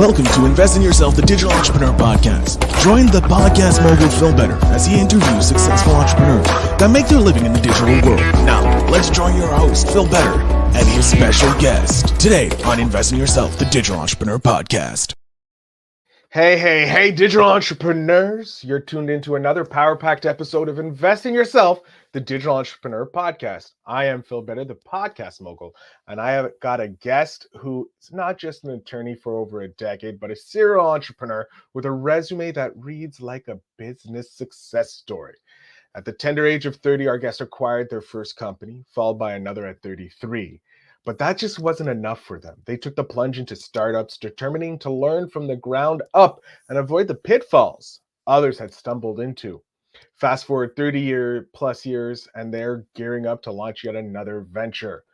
Welcome to Invest in Yourself, the Digital Entrepreneur Podcast. Join the Podcast Mogul Phil Better as he interviews successful entrepreneurs that make their living in the digital world. Now, let's join your host, Phil Better, and his special guest today on Invest in Yourself, the Digital Entrepreneur Podcast. Hey, digital entrepreneurs. You're tuned into another power-packed episode of Invest in Yourself, the Digital Entrepreneur Podcast. I am Phil Better, the Podcast Mogul, and I have got a guest who is not just an attorney for over a decade, but a serial entrepreneur with a resume that reads like a business success story. At the tender age of 30, our guest acquired their first company, followed by another at 33. But that just wasn't enough for them. They took the plunge into startups, determining to learn from the ground up and avoid the pitfalls others had stumbled into. Fast forward 30 plus years, and they're gearing up to launch yet another venture.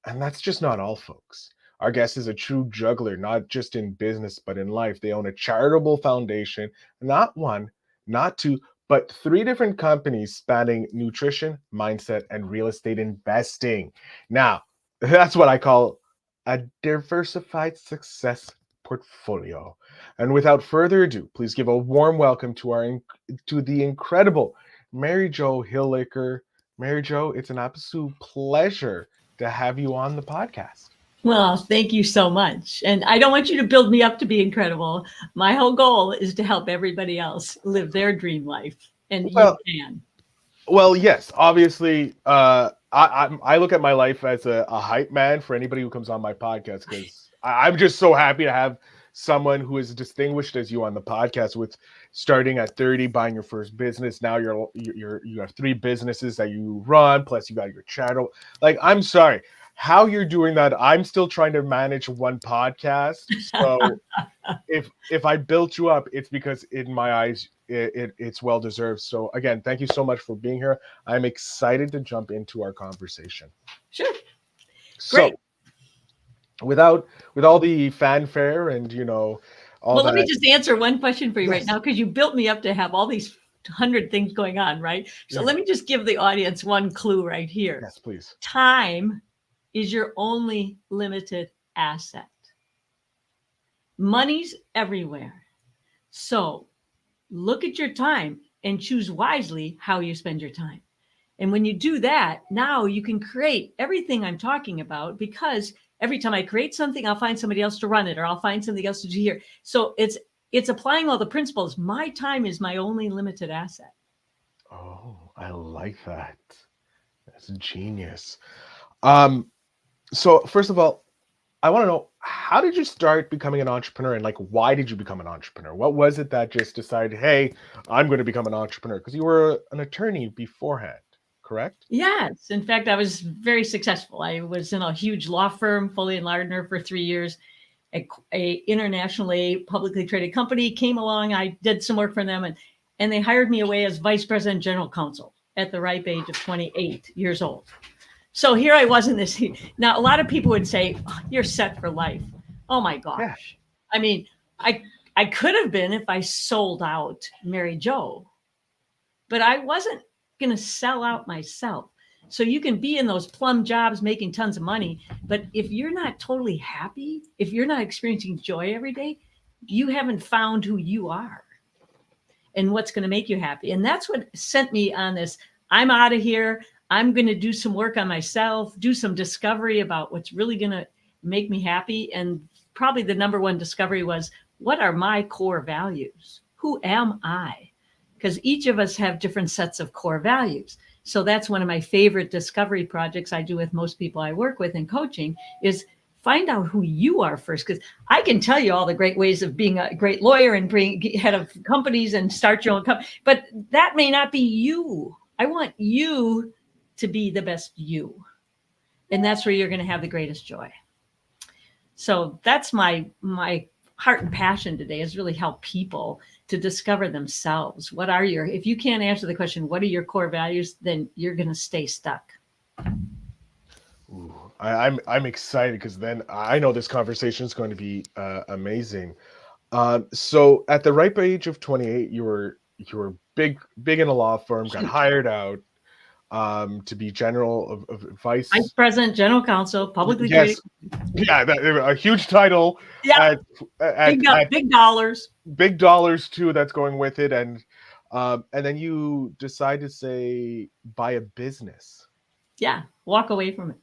And that's just not all, folks. Our guest is a true juggler, not just in business, but in life. They own a charitable foundation, not one, not two, but 3 different companies spanning nutrition, mindset, and real estate investing. Now, that's what I call a diversified success portfolio. And without further ado, please give a warm welcome to the incredible Merri-jo Hillaker. Merri-jo, it's an absolute pleasure to have you on the podcast. Well, thank you so much. And I don't want you to build me up to be incredible. My whole goal is to help everybody else live their dream life. And you can. Well, yes, obviously, I look at my life as a hype man for anybody who comes on my podcast, because I'm just so happy to have someone who is distinguished as you on the podcast, with starting at 30, buying your first business. Now you have 3 businesses that you run, plus you got your channel. Like, I'm sorry how you're doing that. I'm still trying to manage one podcast. So if I built you up, it's because in my eyes, it's well deserved. So again, thank you so much for being here. I'm excited to jump into our conversation. Sure. Great. So with all the fanfare and let me just answer one question for you right now, because you built me up to have all these 100 things going on, right? So let me just give the audience one clue right here. Yes, please. Time is your only limited asset. Money's everywhere. So look at your time and choose wisely how you spend your time. And when you do that, now you can create everything I'm talking about, because every time I create something, I'll find somebody else to run it, or I'll find something else to do here. So it's applying all the principles. My time is my only limited asset. Oh, I like that. That's genius. So first of all, I want to know, how did you start becoming an entrepreneur, and why did you become an entrepreneur? What was it that just decided, hey, I'm going to become an entrepreneur? Because you were an attorney beforehand, correct? Yes. In fact, I was very successful. I was in a huge law firm, Foley & Lardner, for 3 years. A internationally publicly traded company came along. I did some work for them, and they hired me away as vice president general counsel at the ripe age of 28 years old. So here I was in this. Now, a lot of people would say, oh, you're set for life. Oh, my gosh. Yeah. I mean, I could have been if I sold out Merri-jo, but I wasn't going to sell out myself. So you can be in those plum jobs making tons of money, but if you're not totally happy, if you're not experiencing joy every day, you haven't found who you are and what's going to make you happy. And that's what sent me on this. I'm out of here. I'm going to do some work on myself, do some discovery about what's really going to make me happy. And probably the number one discovery was, what are my core values? Who am I? Because each of us have different sets of core values. So that's one of my favorite discovery projects I do with most people I work with in coaching, is find out who you are first. Because I can tell you all the great ways of being a great lawyer and being head of companies and start your own company, but that may not be you. I want you to be the best you. And that's where you're going to have the greatest joy. So that's my heart and passion today, is really help people to discover themselves. If you can't answer the question, what are your core values, then you're going to stay stuck. Ooh, I'm excited, because then I know this conversation is going to be amazing. So at the ripe age of 28, you were big in a law firm, got hired out. to be general of vice Vice President, General Counsel, publicly traded. Yes, yeah, a huge title. Yeah, at big dollars. big dollars too. That's going with it, and then you decide to say buy a business, Yeah, walk away from it.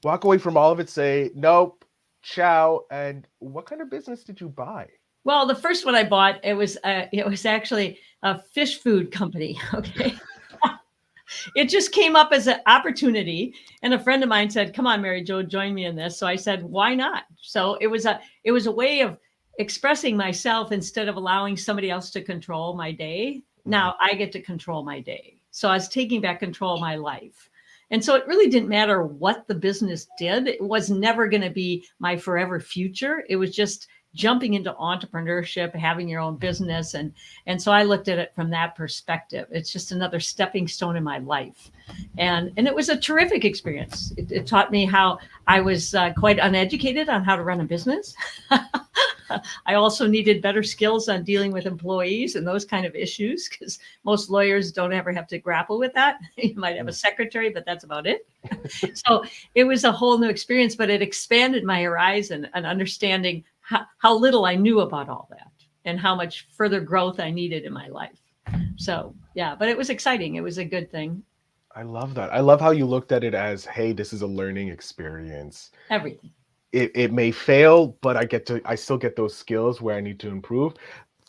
walk away from all of it, say nope, ciao. And what kind of business did you buy? Well, the first one I bought, it was actually a fish food company. Okay. It just came up as an opportunity. And a friend of mine said, come on, Merri-jo, join me in this. So I said, why not? So it was a way of expressing myself instead of allowing somebody else to control my day. Now I get to control my day. So I was taking back control of my life. And so it really didn't matter what the business did. It was never going to be my forever future. It was just jumping into entrepreneurship, having your own business. And so I looked at it from that perspective. It's just another stepping stone in my life. And it was a terrific experience. It taught me how I was quite uneducated on how to run a business. I also needed better skills on dealing with employees and those kind of issues, because most lawyers don't ever have to grapple with that. You might have a secretary, but that's about it. So it was a whole new experience, but it expanded my horizon and understanding how little I knew about all that and how much further growth I needed in my life. So, yeah, but it was exciting. It was a good thing. I love that. I love how you looked at it as, hey, this is a learning experience. Everything. It may fail, but I still get those skills where I need to improve.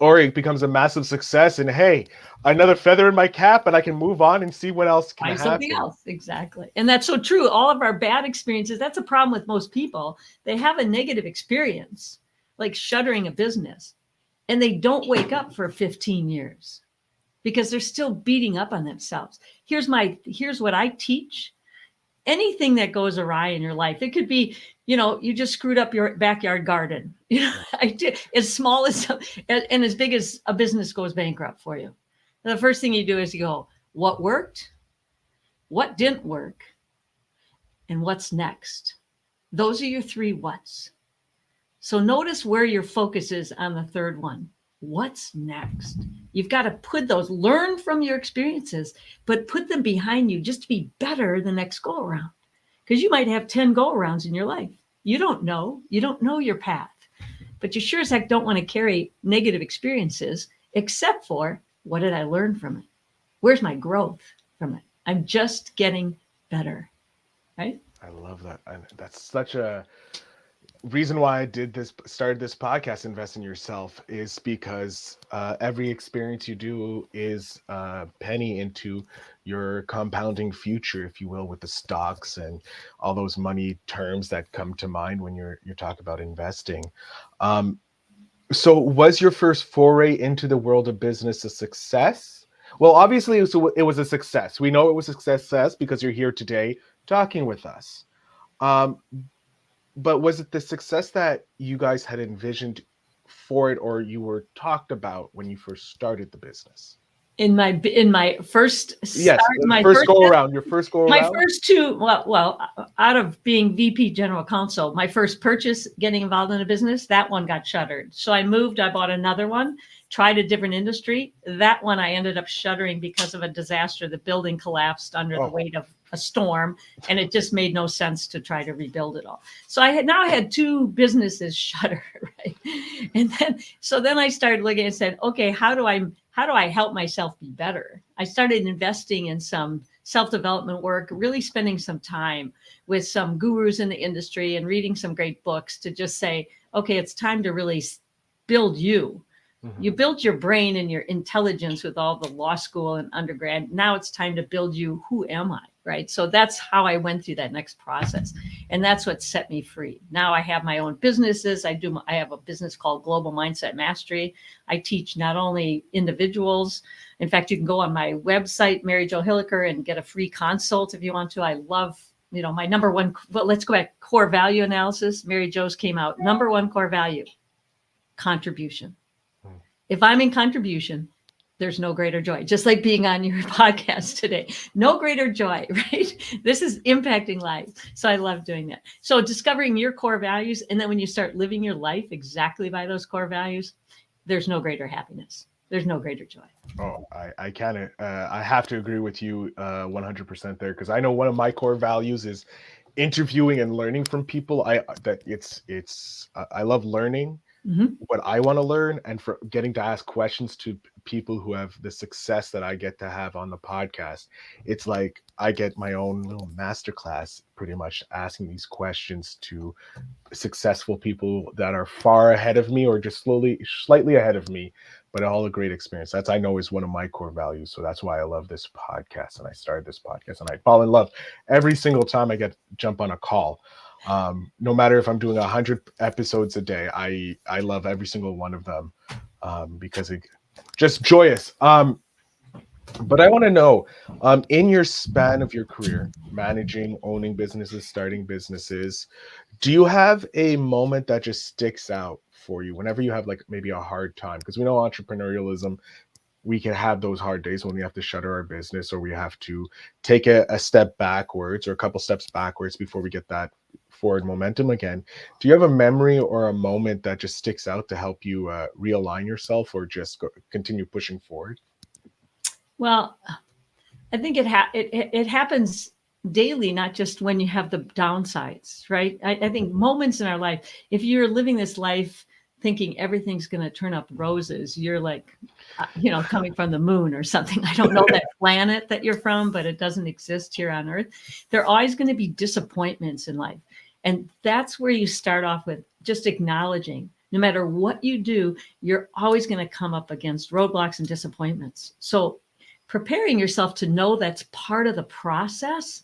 Or it becomes a massive success and hey, another feather in my cap, and I can move on and see what else can happen. Something else. Exactly. And that's so true. All of our bad experiences, that's a problem with most people. They have a negative experience, like shuttering a business, and they don't wake up for 15 years because they're still beating up on themselves. Here's what I teach. Anything that goes awry in your life, it could be, you just screwed up your backyard garden. I did, as small as and as big as a business goes bankrupt for you. And the first thing you do is you go, what worked? What didn't work? And what's next? Those are your three whats. So notice where your focus is on the third one. What's next? You've got to learn from your experiences, but put them behind you just to be better the next go around. Because you might have 10 go arounds in your life. You don't know your path, but you sure as heck don't want to carry negative experiences, except for what did I learn from it? Where's my growth from it? I'm just getting better, right? I love that. And that's such a reason why I started this podcast, Invest in Yourself, is because every experience you do is a penny into your compounding future, if you will, with the stocks and all those money terms that come to mind when you're talking about investing. So was your first foray into the world of business a success? Well, obviously it was a success. We know it was a success because you're here today talking with us. But was it the success that you guys had envisioned for it, or you were talked about when you first started the business? In my first yes, my first go around. My first two, well, out of being VP General Counsel, my first purchase, getting involved in a business, that one got shuttered. So I bought another one, tried a different industry. That one I ended up shuttering because of a disaster. The building collapsed under the weight of a storm, and it just made no sense to try to rebuild it all. So I had two businesses shutter, right? And then I started looking and said, okay, how do I help myself be better? I started investing in some self-development work, really spending some time with some gurus in the industry and reading some great books to just say, okay, it's time to really build you. Mm-hmm. You built your brain and your intelligence with all the law school and undergrad. Now it's time to build you. Who am I? Right. So that's how I went through that next process. And that's what set me free. Now I have my own businesses. I have a business called Global Mindset Mastery. I teach not only individuals. In fact, you can go on my website, Merri-jo Hillaker, and get a free consult if you want to. I love, my number one, well, let's go back, core value analysis. Merri-jo's came out. Number one core value, contribution. If I'm in contribution, there's no greater joy, just like being on your podcast today. No greater joy, right? This is impacting lives. So I love doing that. So discovering your core values. And then when you start living your life exactly by those core values, there's no greater happiness. There's no greater joy. Oh, I can't. I have to agree with you 100% there, because I know one of my core values is interviewing and learning from people. I love learning Mhm. what I want to learn, and for getting to ask questions to people who have the success that I get to have on the podcast. It's like I get my own little masterclass, pretty much asking these questions to successful people that are far ahead of me or just slightly ahead of me, but all a great experience. That's, I know, is one of my core values. So that's why I love this podcast, and I started this podcast, and I fall in love every single time I get jump on a call. No matter if I'm doing 100 episodes a day, I love every single one of them, because it just joyous. But I want to know, in your span of your career, managing, owning businesses, starting businesses, do you have a moment that just sticks out for you whenever you have like maybe a hard time? Because we know entrepreneurialism, we can have those hard days when we have to shutter our business, or we have to take a step backwards or a couple steps backwards before we get that forward momentum again. Do you have a memory or a moment that just sticks out to help you realign yourself, or just continue pushing forward? Well, I think it happens daily, not just when you have the downsides, right? I think moments in our life, if you're living this life thinking everything's going to turn up roses, you're like, coming from the moon or something. I don't know that planet that you're from, but it doesn't exist here on Earth. There are always going to be disappointments in life. And that's where you start off with just acknowledging no matter what you do, you're always going to come up against roadblocks and disappointments. So preparing yourself to know that's part of the process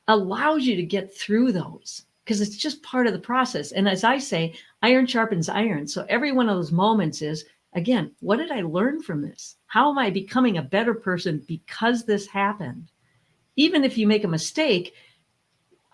allows you to get through those, because it's just part of the process. And as I say, iron sharpens iron. So every one of those moments is, again, what did I learn from this? How am I becoming a better person because this happened? Even if you make a mistake,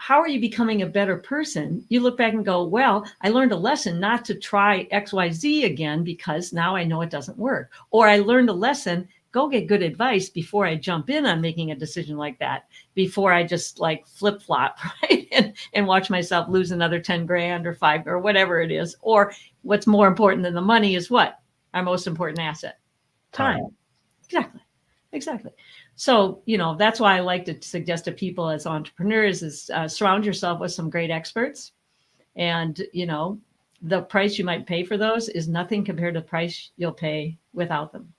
how are you becoming a better person? You look back and go, well, I learned a lesson not to try XYZ again because now I know it doesn't work. Or I learned a lesson, go get good advice before I jump in on making a decision like that, before I just like flip flop, right? And watch myself lose another 10 grand or 5 or whatever it is. Or what's more important than the money is what? Our most important asset, time. Exactly. So, that's why I like to suggest to people as entrepreneurs is surround yourself with some great experts. And, the price you might pay for those is nothing compared to the price you'll pay without them.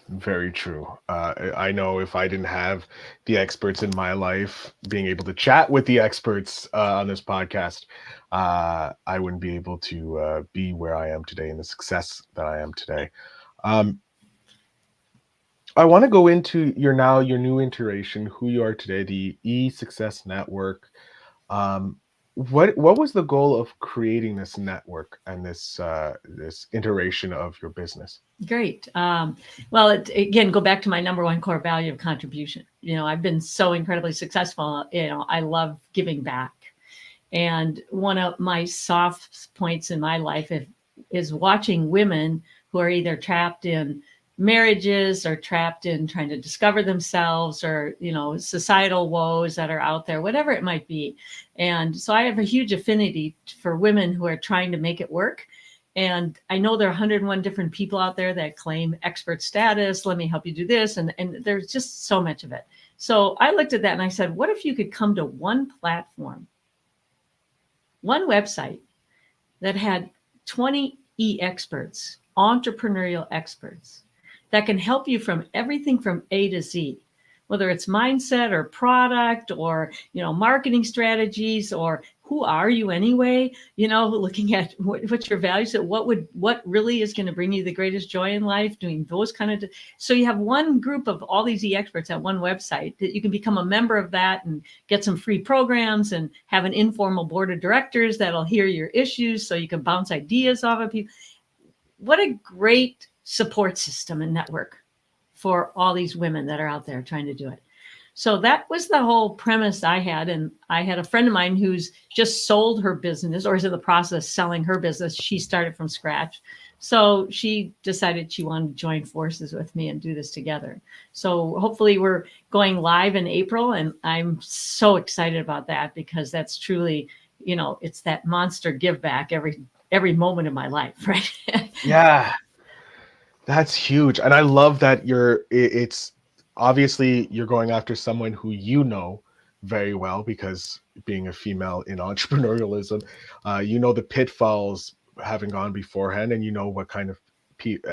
Very true. I know if I didn't have the experts in my life, being able to chat with the experts on this podcast, I wouldn't be able to be where I am today and the success that I am today. I want to go into your new iteration, who you are today, the E-Success Network. What was the goal of creating this network and this iteration of your business? Great. Well, again, go back to my number one core value of contribution. I've been so incredibly successful. I love giving back. And one of my soft points in my life is watching women who are either trapped in marriages or trapped in trying to discover themselves, or, societal woes that are out there, whatever it might be. And so I have a huge affinity for women who are trying to make it work. And I know there are 101 different people out there that claim expert status. Let me help you do this. And there's just so much of it. So I looked at that and I said, what if you could come to one platform, one website that had 20 experts, entrepreneurial experts, that can help you from everything from A to Z, whether it's mindset or product or, marketing strategies, or who are you anyway? Looking at what's your values, what really is going to bring you the greatest joy in life, doing those kind of. So you have one group of all these experts at one website that you can become a member of that and get some free programs and have an informal board of directors that'll hear your issues so you can bounce ideas off of people. What a great support system and network for all these women that are out there trying to do it. So that was the whole premise I had. And I had a friend of mine who's just sold her business, or is in the process of selling her business. She started from scratch. So she decided she wanted to join forces with me and do this together. So hopefully we're going live in April. And I'm so excited about that, because that's truly, it's that monster give back every moment of my life, right? Yeah. That's huge. And I love that it's obviously you're going after someone who you know very well, because being a female in entrepreneurialism, you know the pitfalls having gone beforehand, and you know what kind of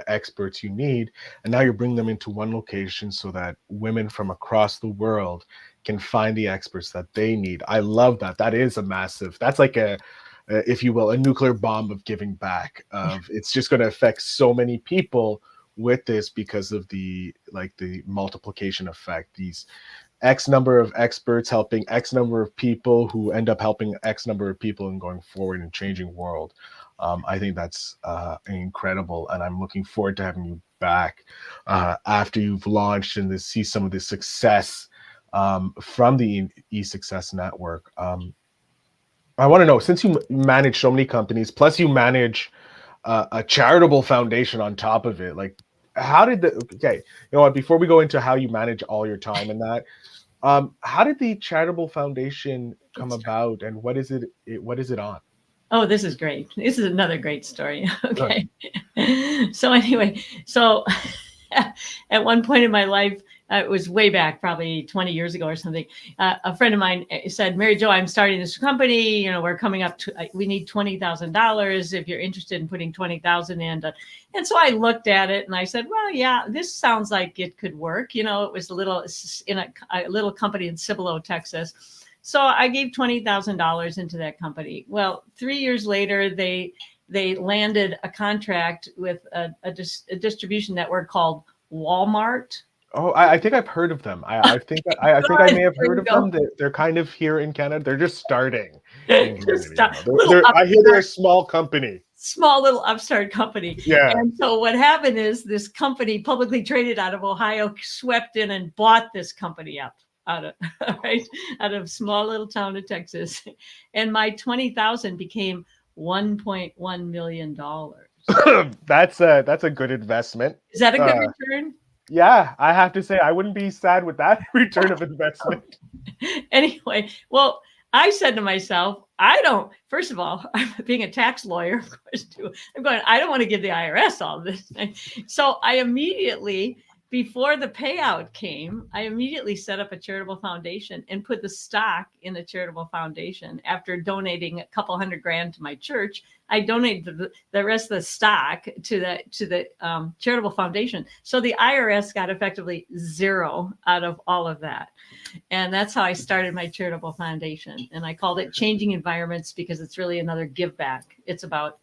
experts you need. And now you're bringing them into one location so that women from across the world can find the experts that they need. I love that. That is a massive, that's like a, if you will, a nuclear bomb of giving back. Of it's just going to affect so many people with this because of the multiplication effect. These X number of experts helping X number of people who end up helping X number of people and going forward and changing world. I think that's incredible, and I'm looking forward to having you back after you've launched and to see some of the success from the eSuccess Network. I want to know, since you manage so many companies, plus you manage a charitable foundation on top of it, like how did okay, you know what, before we go into how you manage all your time and that, how did the charitable foundation come about, and what is it on? Oh, this is great. This is another great story. Okay. So anyway, at one point in my life, it was way back, probably 20 years ago or something. A friend of mine said, Merri-jo, I'm starting this company. You know, we're coming up to, we need $20,000 if you're interested in putting 20,000 in. And so I looked at it and I said, well, yeah, this sounds like it could work. You know, it was in a little company in Cibolo, Texas. So I gave $20,000 into that company. Well, 3 years later, they landed a contract with a distribution network called Walmart. Oh, I think I've heard of them. I think I may have heard of them. They're kind of here in Canada. They're just starting. I hear they're a small company. Small little upstart company. Yeah. And so what happened is this company, publicly traded out of Ohio, swept in and bought this company up out of small little town of Texas. And my 20,000 became $1.1 million. That's a good investment. Is that a good return? Yeah, I have to say, I wouldn't be sad with that return of investment. Anyway, well, I said to myself, first of all, I'm being a tax lawyer, of course, too. I don't want to give the IRS all this. So I immediately, before the payout came, I immediately set up a charitable foundation and put the stock in the charitable foundation. After donating a couple $100,000 to my church, I donated the rest of the stock to the charitable foundation. So the IRS got effectively zero out of all of that. And that's how I started my charitable foundation. And I called it Changing Environments because it's really another give back. It's about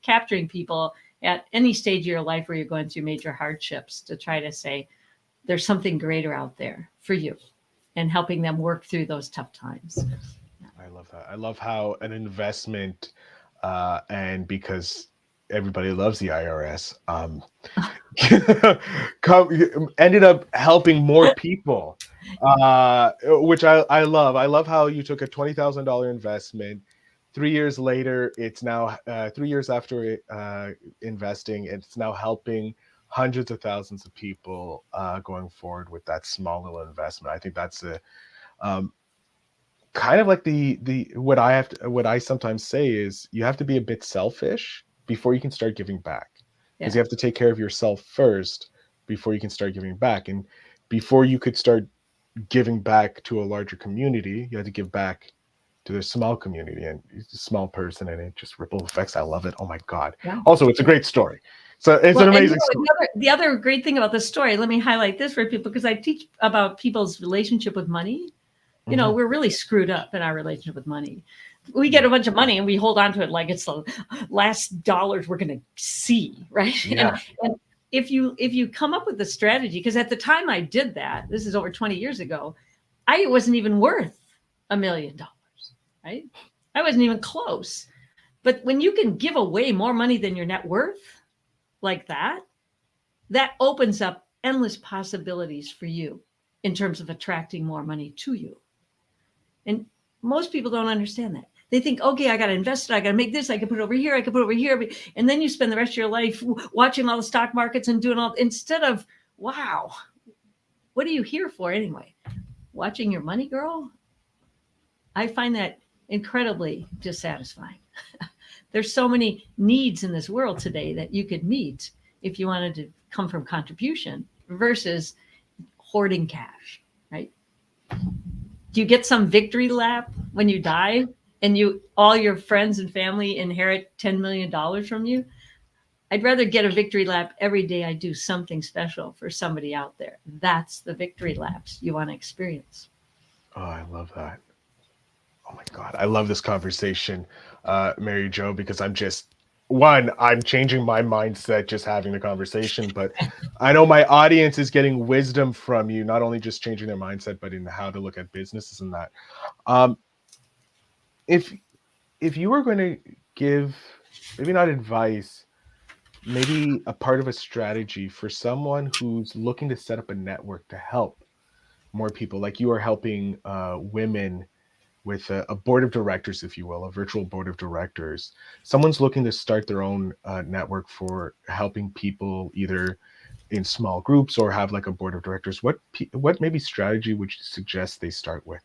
capturing people at any stage of your life where you're going through major hardships to try to say there's something greater out there for you and helping them work through those tough times. I love that. I love how an investment and because everybody loves the IRS, ended up helping more people, which I love. I love how you took a $20,000 investment. 3 years later, it's now 3 years after investing, it's now helping hundreds of thousands of people going forward with that small little investment. I think that's a kind of like what I sometimes say is you have to be a bit selfish before you can start giving back, because you have to take care of yourself first before you can start giving back. And before you could start giving back to a larger community, you had to give back to the small community and a small person, and it just ripple effects. I love it. Oh my God. Yeah. Also, it's a great story. So it's an amazing story. The other great thing about this story, let me highlight this for people, because I teach about people's relationship with money. You know, we're really screwed up in our relationship with money. We get a bunch of money and we hold on to it like it's the last dollars we're going to see, right? Yeah. And if you come up with a strategy, because at the time I did that, this is over 20 years ago, I wasn't even worth $1 million, right? I wasn't even close. But when you can give away more money than your net worth like that, that opens up endless possibilities for you in terms of attracting more money to you. And most people don't understand that. They think, okay, I got to invest it. I got to make this. I can put it over here. I can put it over here. And then you spend the rest of your life watching all the stock markets and doing all, instead of, wow, what are you here for anyway? Watching your money grow? I find that incredibly dissatisfying. There's so many needs in this world today that you could meet if you wanted to come from contribution versus hoarding cash, right? Do you get some victory lap when you die and all your friends and family inherit $10 million from you? I'd rather get a victory lap every day I do something special for somebody out there. That's the victory laps you want to experience. Oh, I love that. Oh my God. I love this conversation, Merri-jo, because I'm changing my mindset just having the conversation, but I know my audience is getting wisdom from you, not only just changing their mindset, but in how to look at businesses and that. If you were going to give, maybe not advice, maybe a part of a strategy for someone who's looking to set up a network to help more people, like you are helping women with a board of directors, if you will, a virtual board of directors. Someone's looking to start their own network for helping people either in small groups or have like a board of directors. What maybe strategy would you suggest they start with?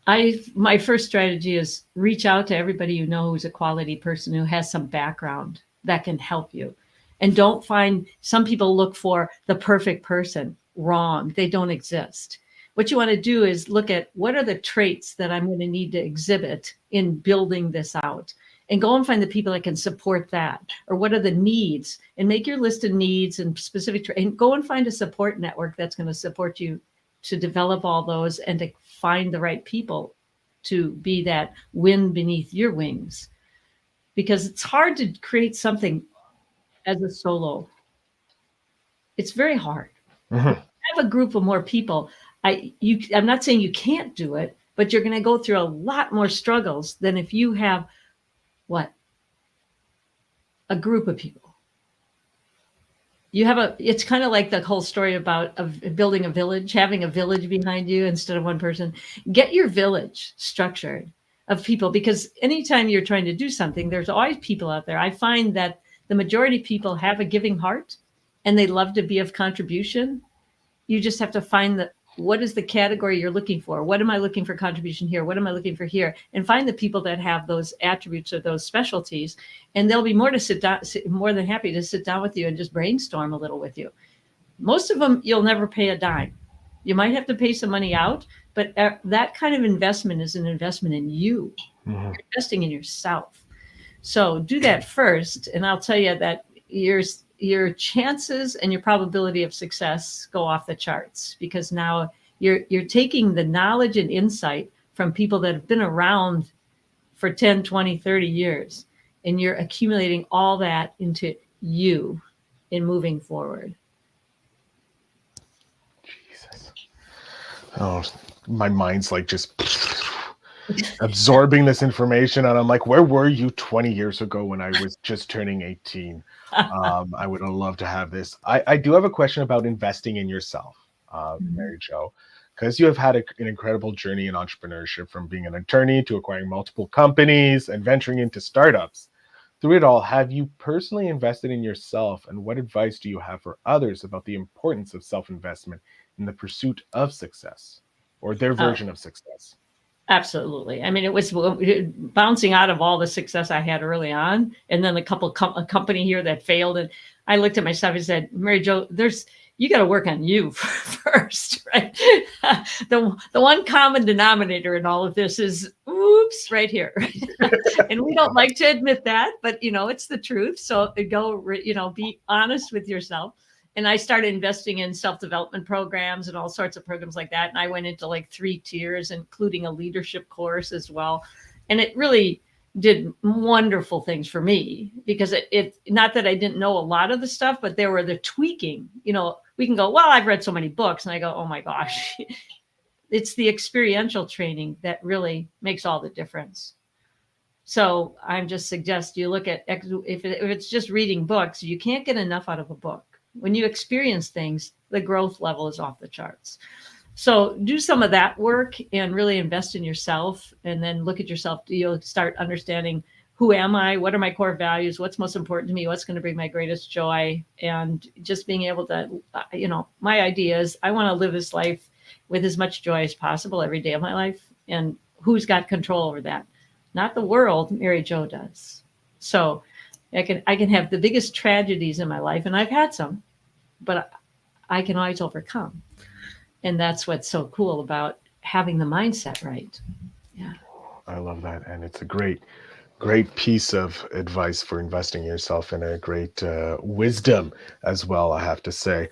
My first strategy is reach out to everybody you know who's a quality person who has some background that can help you. And don't find, some people look for the perfect person. Wrong. They don't exist. What you want to do is look at what are the traits that I'm going to need to exhibit in building this out, and go and find the people that can support that. Or what are the needs, and make your list of needs and specific, and go and find a support network that's going to support you to develop all those and to find the right people to be that wind beneath your wings. Because it's hard to create something as a solo. It's very hard. Mm-hmm. Have a group of more people. I'm not saying you can't do it, but you're going to go through a lot more struggles than if you have a group of people. It's kind of like the whole story about building a village, having a village behind you instead of one person. Get your village structured of people, because anytime you're trying to do something, there's always people out there. I find that the majority of people have a giving heart and they love to be of contribution. You just have to find what is the category you're looking for? What am I looking for contribution here? What am I looking for here? And find the people that have those attributes or those specialties, and they'll be more than happy to sit down with you and just brainstorm a little with you. Most of them, you'll never pay a dime. You might have to pay some money out, but that kind of investment is an investment in you. Mm-hmm. You're investing in yourself. So do that first, and I'll tell you that your chances and your probability of success go off the charts, because now you're taking the knowledge and insight from people that have been around for 10, 20, 30 years, and you're accumulating all that into you in moving forward. Jesus. Oh, my mind's like just absorbing this information, and I'm like, where were you 20 years ago when I was just turning 18? I would have loved to have this. I do have a question about investing in yourself, Merri-jo, because you have had an incredible journey in entrepreneurship, from being an attorney to acquiring multiple companies and venturing into startups. Through it all, have you personally invested in yourself, and what advice do you have for others about the importance of self-investment in the pursuit of success, or their version of success? Absolutely. I mean, it was bouncing out of all the success I had early on, and then a company here that failed. And I looked at myself and said, Merri-jo, you got to work on you first, right? The one common denominator in all of this is, oops, right here. And we don't like to admit that, but it's the truth. So be honest with yourself. And I started investing in self-development programs and all sorts of programs like that. And I went into like 3 tiers, including a leadership course as well. And it really did wonderful things for me, because it not that I didn't know a lot of the stuff, but there were the tweaking. We can go, well, I've read so many books, and I go, oh my gosh, it's the experiential training that really makes all the difference. So I'm just suggest you look at, if it's just reading books, you can't get enough out of a book. When you experience things, the growth level is off the charts. So do some of that work and really invest in yourself, and then look at yourself. You'll start understanding, who am I? What are my core values? What's most important to me? What's going to bring my greatest joy? And just being able to, my idea is I want to live this life with as much joy as possible every day of my life. And who's got control over that? Not the world. Merri-jo does. So I can have the biggest tragedies in my life, and I've had some, but I can always overcome. And that's what's so cool about having the mindset right. Yeah. I love that. And it's a great piece of advice for investing in yourself, and a great wisdom as well, I have to say.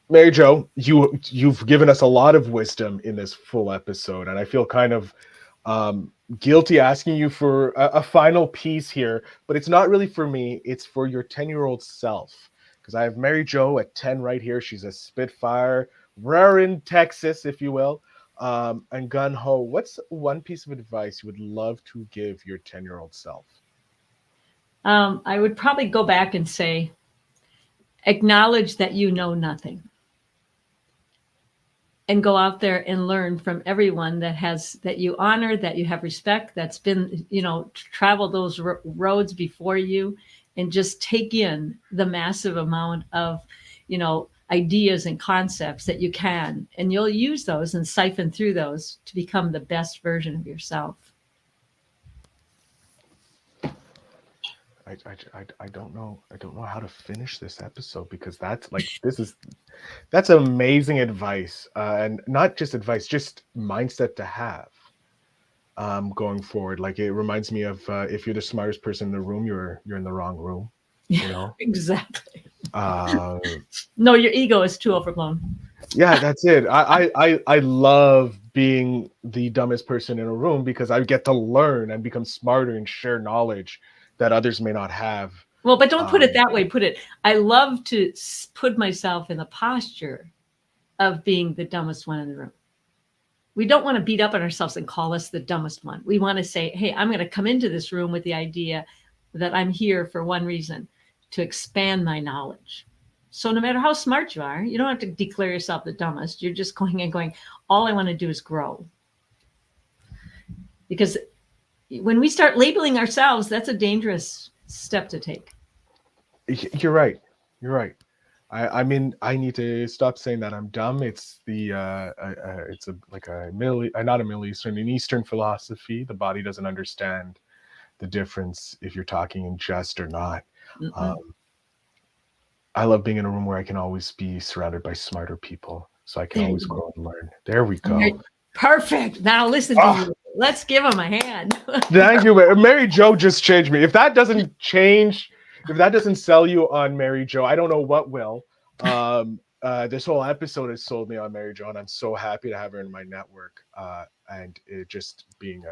Merri-jo, you've given us a lot of wisdom in this full episode, and I feel kind of guilty asking you for a final piece here, but it's not really for me. It's for your 10-year-old self, because I have Merri-jo at 10 right here. She's a Spitfire, raring Texas, if you will. And gun ho, what's one piece of advice you would love to give your 10-year-old self? I would probably go back and say, acknowledge that you know nothing, and go out there and learn from everyone that you honor, that you have respect, that's been, traveled those roads before you, and just take in the massive amount of, ideas and concepts that you can, and you'll use those and siphon through those to become the best version of yourself. I don't know how to finish this episode, because that's amazing advice, and not just advice, just mindset to have going forward. Like, it reminds me of if you're the smartest person in the room, you're in the wrong room. Exactly. No, your ego is too overblown. Yeah, that's it. I love being the dumbest person in a room, because I get to learn and become smarter and share knowledge that others may not have. Well, but don't put it that way. I love to put myself in the posture of being the dumbest one in the room. We don't want to beat up on ourselves and call us the dumbest one. We want to say, hey, I'm going to come into this room with the idea that I'm here for one reason, to expand my knowledge. So no matter how smart you are, you don't have to declare yourself the dumbest. You're just going, all I want to do is grow. Because when we start labeling ourselves, that's a dangerous step to take. You're right. I mean, I need to stop saying that I'm dumb. It's an Eastern philosophy. The body doesn't understand the difference if you're talking in jest or not. I love being in a room where I can always be surrounded by smarter people, so I can always grow and learn. There we go. Perfect. Now listen to you. Let's give him a hand. Thank you. Merri-jo just changed me. If that doesn't sell you on Merri-jo, I don't know what will. This whole episode has sold me on Merri-jo, and I'm so happy to have her in my network. And it just being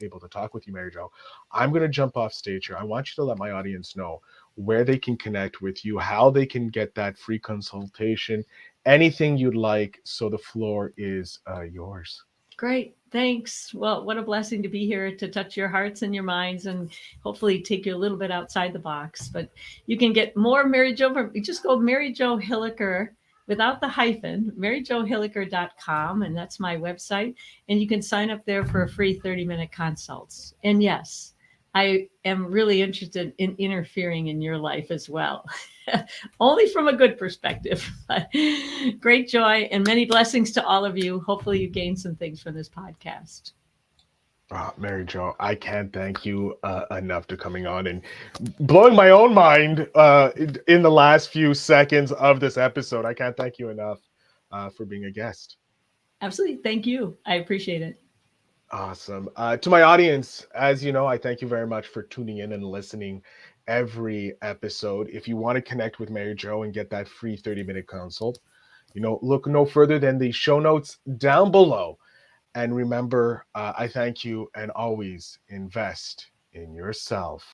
able to talk with you, Merri-jo. I'm going to jump off stage here. I want you to let my audience know where they can connect with you, how they can get that free consultation, anything you'd like. So the floor is yours. Great. Thanks. Well, what a blessing to be here to touch your hearts and your minds, and hopefully take you a little bit outside the box. But you can get more Merri-jo. Just go Merri-jo Hillaker without the hyphen, merrijohillaker.com, and that's my website. And you can sign up there for a free 30-minute consults. And yes, I am really interested in interfering in your life as well. Only from a good perspective. But great joy and many blessings to all of you. Hopefully you gain some things from this podcast. Merri-jo, I can't thank you enough to coming on and blowing my own mind in the last few seconds of this episode. I can't thank you enough for being a guest. Absolutely. Thank you. I appreciate it. Awesome. To my audience, as you know, I thank you very much for tuning in and listening every episode. If you want to connect with Merri-jo and get that free 30-minute consult, look no further than the show notes down below. And remember, I thank you, and always invest in yourself.